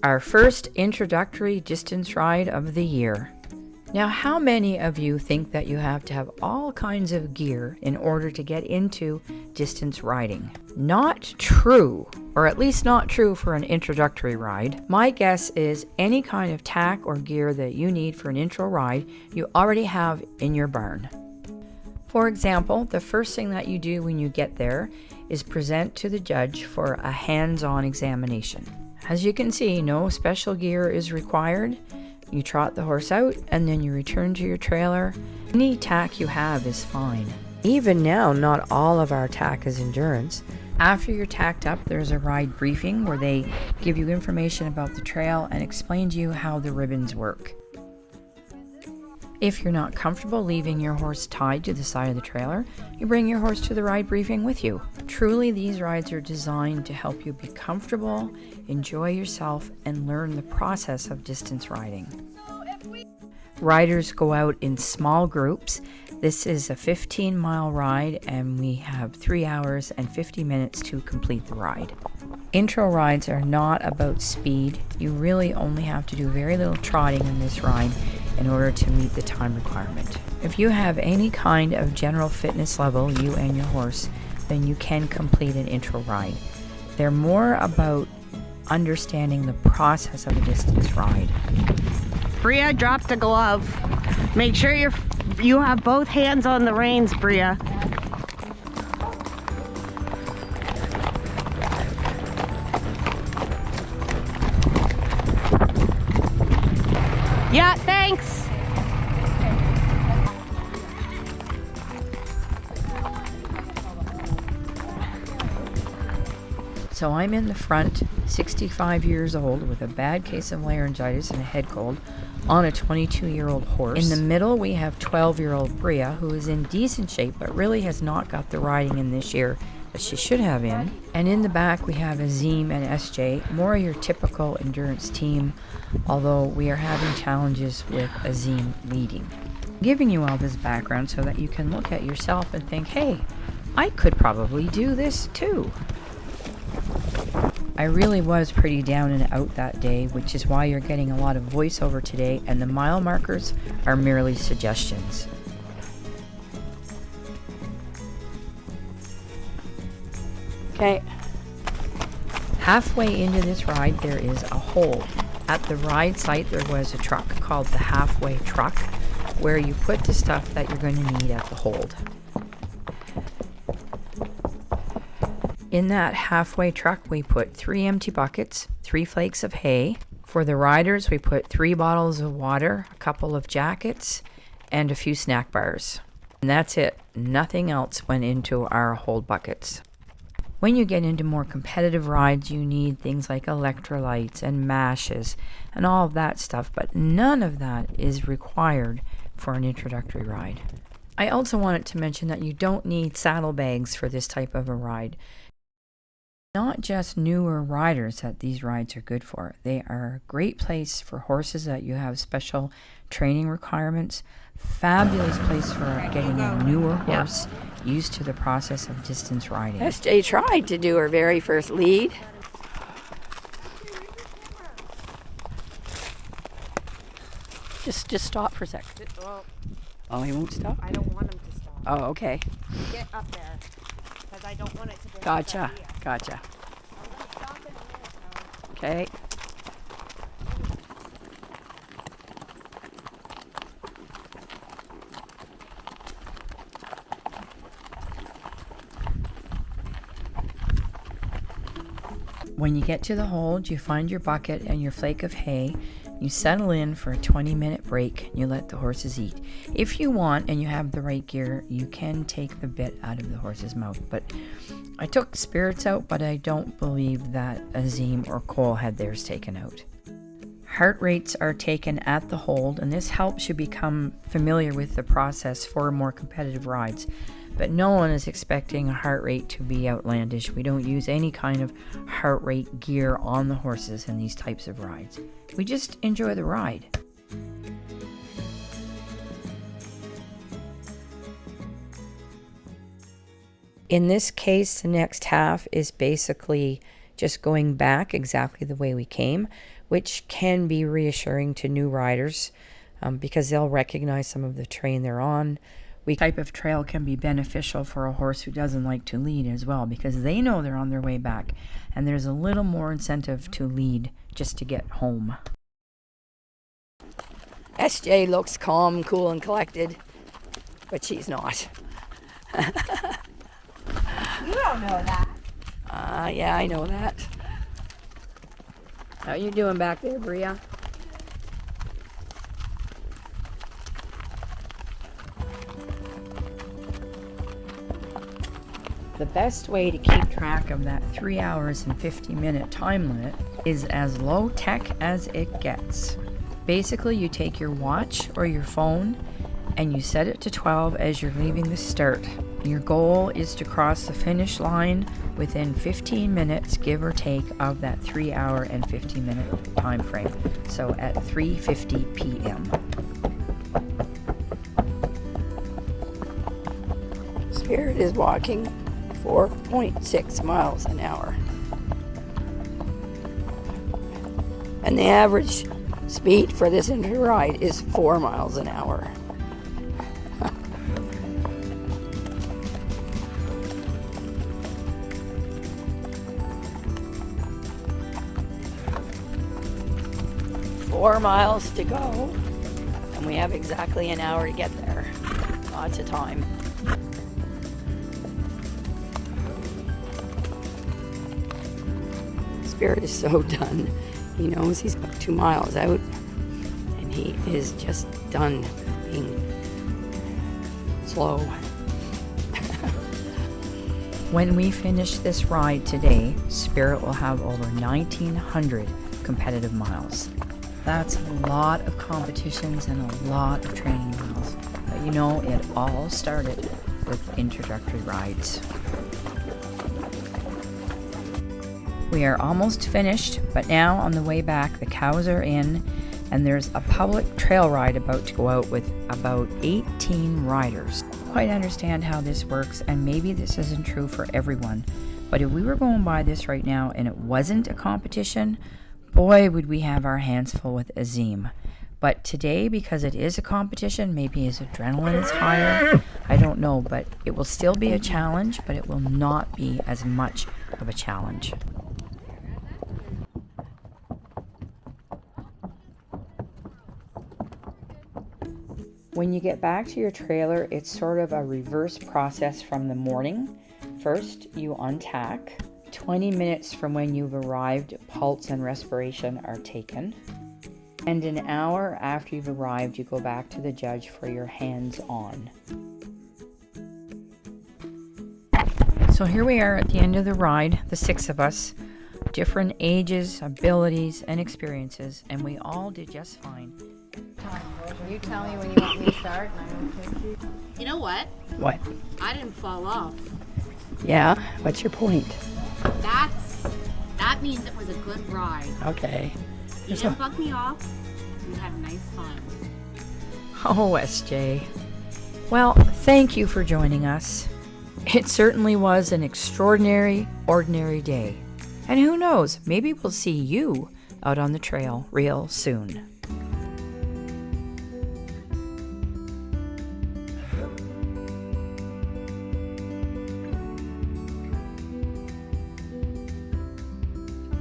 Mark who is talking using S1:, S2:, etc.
S1: Our first introductory distance ride of the year. Now, how many of you think that you have to have all kinds of gear in order to get into distance riding? Not true, or at least not true for an introductory ride. My guess is any kind of tack or gear that you need for an intro ride, you already have in your barn. For example, the first thing that you do when you get there is present to the judge for a hands-on examination. As you can see, no special gear is required. You trot the horse out and then you return to your trailer. Any tack you have is fine. Even now, not all of our tack is endurance. After you're tacked up, there's a ride briefing where they give you information about the trail and explain to you how the ribbons work. If you're not comfortable leaving your horse tied to the side of the trailer, you bring your horse to the ride briefing with you. Truly, these rides are designed to help you be comfortable, enjoy yourself, and learn the process of distance riding. Riders go out in small groups. This is a 15-mile ride and we have 3 hours and 50 minutes to complete the ride. Intro rides are not about speed. You really only have to do very little trotting in this ride in order to meet the time requirement. If you have any kind of general fitness level, you and your horse, then you can complete an intro ride. They're more about understanding the process of a distance ride.
S2: Bria dropped a glove. Make sure you have both hands on the reins, Bria. Yeah, thanks.
S1: So I'm in the front, 65 years old, with a bad case of laryngitis and a head cold, on a 22-year-old horse. In the middle, we have 12-year-old Bria, who is in decent shape, but really has not got the riding in this year that she should have in. And in the back, we have Azim and SJ, more your typical endurance team, although we are having challenges with Azim leading. I'm giving you all this background so that you can look at yourself and think, hey, I could probably do this too. I really was pretty down and out that day, which is why you're getting a lot of voiceover today, and the mile markers are merely suggestions. Okay. Halfway into this ride, there is a hold. At the ride site, there was a truck called the halfway truck, where you put the stuff that you're going to need at the hold. In that halfway truck, we put 3 empty buckets, 3 flakes of hay. For the riders, we put 3 bottles of water, a couple of jackets, and a few snack bars. And that's it. Nothing else went into our hold buckets. When you get into more competitive rides, you need things like electrolytes and mashes and all of that stuff, but none of that is required for an introductory ride. I also wanted to mention that you don't need saddlebags for this type of a ride. Not just newer riders that these rides are good for. They are a great place for horses that you have special training requirements. Fabulous place for getting a newer horse used to the process of distance riding.
S3: SJ tried to do her very first lead. Just stop for a sec. Oh, he won't stop?
S2: I don't want him to stop.
S3: Oh, okay.
S2: Get up there, because I don't want it to be.
S3: Gotcha. Okay.
S1: When you get to the hold, you find your bucket and your flake of hay. You settle in for a 20-minute break and you let the horses eat. If you want and you have the right gear, you can take the bit out of the horse's mouth. But I took spirits out, but I don't believe that Azim or Cole had theirs taken out. Heart rates are taken at the hold, and this helps you become familiar with the process for more competitive rides. But no one is expecting a heart rate to be outlandish. We don't use any kind of heart rate gear on the horses in these types of rides. We just enjoy the ride. In this case, the next half is basically just going back exactly the way we came, which can be reassuring to new riders because they'll recognize some of the terrain they're on. Type of trail can be beneficial for a horse who doesn't like to lead as well, because they know they're on their way back, and there's a little more incentive to lead just to get home. SJ looks calm, cool, and collected, but she's not.
S2: You don't know that.
S1: Yeah, I know that. How you doing back there, Bria? The best way to keep track of that 3 hours and 50-minute time limit is as low tech as it gets. Basically, you take your watch or your phone and you set it to 12 as you're leaving the start. Your goal is to cross the finish line within 15 minutes, give or take, of that 3 hour and 50-minute time frame. So at 3:50 p.m. Spirit is walking 4.6 miles an hour. And the average speed for this ride is 4 miles an hour. Four miles to go, and we have exactly an hour to get there. Lots of time. Spirit is so done. He knows he's about 2 miles out, and he is just done being slow. When we finish this ride today, Spirit will have over 1,900 competitive miles. That's a lot of competitions and a lot of training miles. But you know, it all started with introductory rides. We are almost finished, but now on the way back, the cows are in, and there's a public trail ride about to go out with about 18 riders. I quite understand how this works, and maybe this isn't true for everyone, but if we were going by this right now and it wasn't a competition, boy, would we have our hands full with Azim. But today, because it is a competition, maybe his adrenaline is higher, I don't know, but it will still be a challenge, but it will not be as much of a challenge. When you get back to your trailer, it's sort of a reverse process from the morning. First, you untack. 20 minutes from when you've arrived, pulse and respiration are taken. And an hour after you've arrived, you go back to the judge for your hands-on. So here we are at the end of the ride, the 6 of us, different ages, abilities, and experiences, and we all did just fine.
S4: You tell me when you want me to start, and I will take you. You know what?
S1: What?
S4: I didn't fall off.
S1: Yeah? What's your point?
S4: That means it was a good ride.
S1: Okay.
S4: You didn't bug me off. You had a nice fun.
S1: Oh, SJ. Well, thank you for joining us. It certainly was an extraordinary, ordinary day. And who knows, maybe we'll see you out on the trail real soon.